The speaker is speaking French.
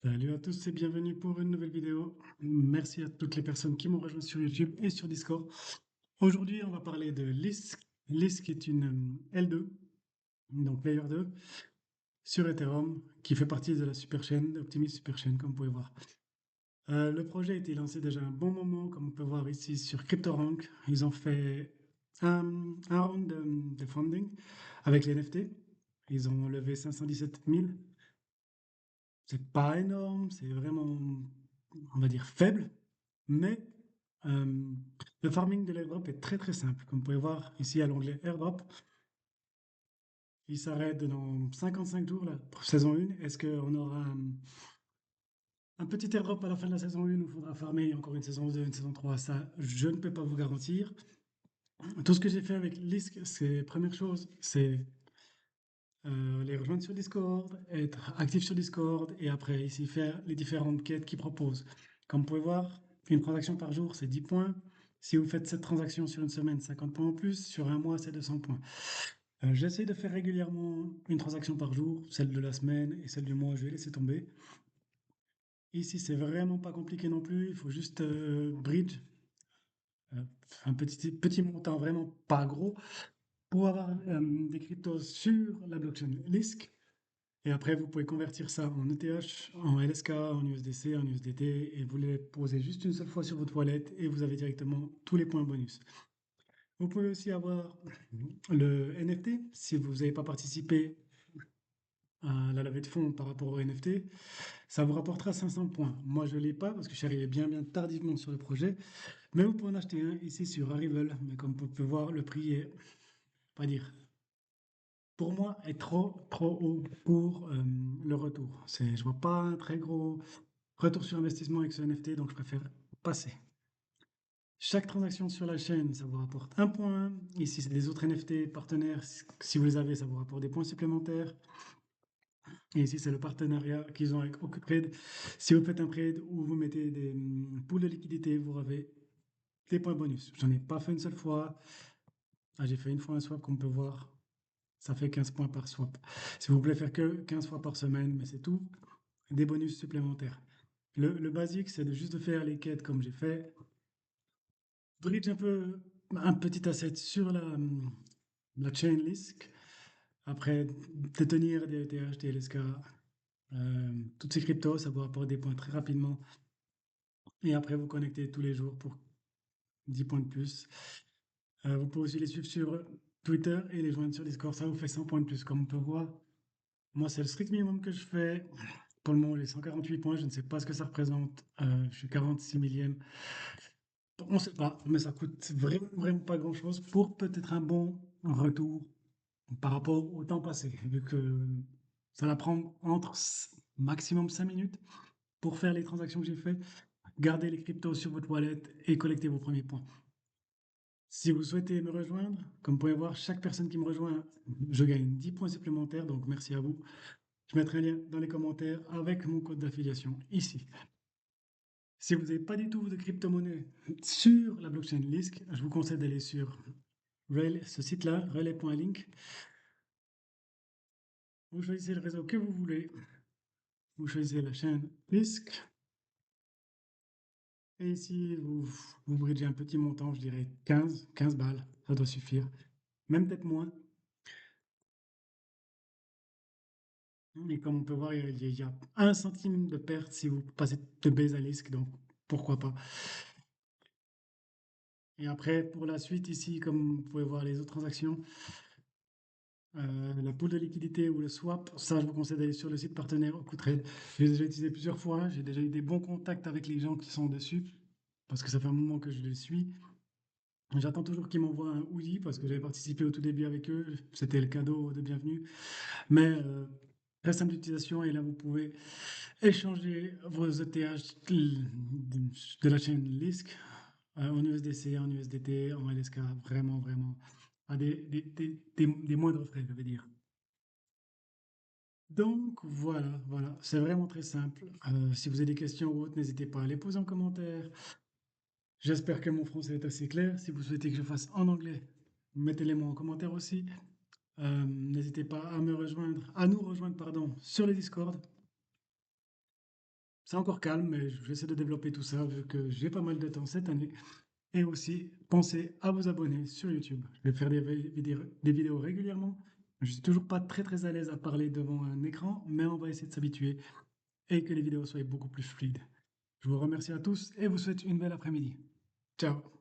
Salut à tous et bienvenue pour une nouvelle vidéo. Merci à toutes les personnes qui m'ont rejoint sur YouTube et sur Discord. Aujourd'hui, on va parler de Lisk. Lisk est une L2, donc Layer 2, sur Ethereum, qui fait partie de la superchaîne, Optimism Superchain, comme vous pouvez voir. Le projet a été lancé déjà un bon moment, comme on peut voir ici sur CryptoRank. Ils ont fait un round de funding avec les NFT. Ils ont levé 517 000. C'est pas énorme, c'est vraiment, on va dire, faible, mais euh, le farming de l'airdrop est très très simple. Comme vous pouvez voir ici à l'onglet airdrop, il s'arrête dans 55 jours là, pour saison 1. Est-ce qu'on aura un petit airdrop à la fin de la saison 1 où il faudra farmer encore une saison 2, une saison 3? Ça, je ne peux pas vous garantir. Tout ce que j'ai fait avec Lisk, c'est première chose, c'est les rejoindre sur Discord, être actif sur Discord et après ici faire les différentes quêtes qu'ils proposent. Comme vous pouvez voir, une transaction par jour, c'est 10 points. Si vous faites cette transaction sur une semaine, 50 points en plus. Sur un mois, c'est 200 points. J'essaie de faire régulièrement une transaction par jour, celle de la semaine et celle du mois, je vais laisser tomber. Ici, c'est vraiment pas compliqué non plus, il faut juste bridge, euh, un petit montant vraiment pas gros, pour avoir des cryptos sur la blockchain Lisk. Et après, vous pouvez convertir ça en ETH, en LSK, en USDC, en USDT, et vous les posez juste une seule fois sur votre wallet et vous avez directement tous les points bonus. Vous pouvez aussi avoir le NFT si vous n'avez pas participé à la levée de fonds par rapport au NFT. Ça vous rapportera 500 points. Moi, je ne l'ai pas parce que je suis arrivé bien tardivement sur le projet, mais vous pouvez en acheter un ici sur Arrival. Mais comme vous pouvez voir, le prix est, pas dire, pour moi, est trop haut pour le retour. Je vois pas un très gros retour sur investissement avec ce NFT, donc je préfère passer. Chaque transaction sur la chaîne, ça vous rapporte un point. Ici, c'est des autres NFT partenaires. Si vous les avez, ça vous rapporte des points supplémentaires. Et ici, c'est le partenariat qu'ils ont avec OkuTrade. Si vous faites un trade ou vous mettez des pools de liquidité, vous avez des points bonus. J'en ai pas fait une seule fois. Ah, j'ai fait une fois un swap, comme on peut voir. Ça fait 15 points par swap. Si vous voulez faire que 15 fois par semaine, mais c'est tout. Des bonus supplémentaires. Le basique, c'est de juste de faire les quêtes comme j'ai fait. Bridge un peu un petit asset sur la chain Lisk. Après, détenir des ETH, des LSK, toutes ces cryptos, ça vous rapporte des points très rapidement. Et après, vous connectez tous les jours pour 10 points de plus. Vous pouvez aussi les suivre sur Twitter et les joindre sur Discord. Ça vous fait 100 points de plus. Comme on peut voir, moi, c'est le strict minimum que je fais. Pour le moment, j'ai 148 points. Je ne sais pas ce que ça représente. Je suis 46 millième. On ne sait pas, mais ça coûte vraiment pas grand-chose pour peut-être un bon retour par rapport au temps passé, vu que ça va prendre entre maximum 5 minutes pour faire les transactions que j'ai faites, garder les cryptos sur votre wallet et collecter vos premiers points. Si vous souhaitez me rejoindre, comme vous pouvez voir, chaque personne qui me rejoint, je gagne 10 points supplémentaires, donc merci à vous. Je mettrai un lien dans les commentaires avec mon code d'affiliation ici. Si vous n'avez pas du tout de crypto-monnaie sur la blockchain Lisk, je vous conseille d'aller sur ce site-là, relay.link. Vous choisissez le réseau que vous voulez. Vous choisissez la chaîne Lisk. Et ici, vous bridgez un petit montant, je dirais 15 balles. Ça doit suffire. Même peut-être moins. Et comme on peut voir, il y a 1 centime de perte si vous passez de base à Lisk. Donc, pourquoi pas. Et après, pour la suite, ici, comme vous pouvez voir les autres transactions, la pool de liquidité ou le swap, ça, je vous conseille d'aller sur le site partenaire OkuTrade. J'ai déjà utilisé plusieurs fois, j'ai déjà eu des bons contacts avec les gens qui sont dessus, parce que ça fait un moment que je les suis. J'attends toujours qu'ils m'envoient un hoodie, parce que j'avais participé au tout début avec eux, c'était le cadeau de bienvenue. Mais très simple d'utilisation, et là, vous pouvez échanger vos ETH de la chaîne Lisk en USDC, en USDT, en LSK, vraiment, à des moindres frais, je veux dire. Donc voilà, c'est vraiment très simple. Si vous avez des questions ou autres, n'hésitez pas à les poser en commentaire. J'espère que mon français est assez clair. Si vous souhaitez que je fasse en anglais, mettez-les moi en commentaire aussi. N'hésitez pas à me rejoindre, à nous rejoindre, pardon, sur le Discord. c'est encore calme, mais j'essaie de développer tout ça vu que j'ai pas mal de temps cette année. Et aussi, pensez à vous abonner sur YouTube. Je vais faire des vidéos régulièrement. Je suis toujours pas très à l'aise à parler devant un écran, mais on va essayer de s'habituer et que les vidéos soient beaucoup plus fluides. Je vous remercie à tous et vous souhaite une belle après-midi. Ciao!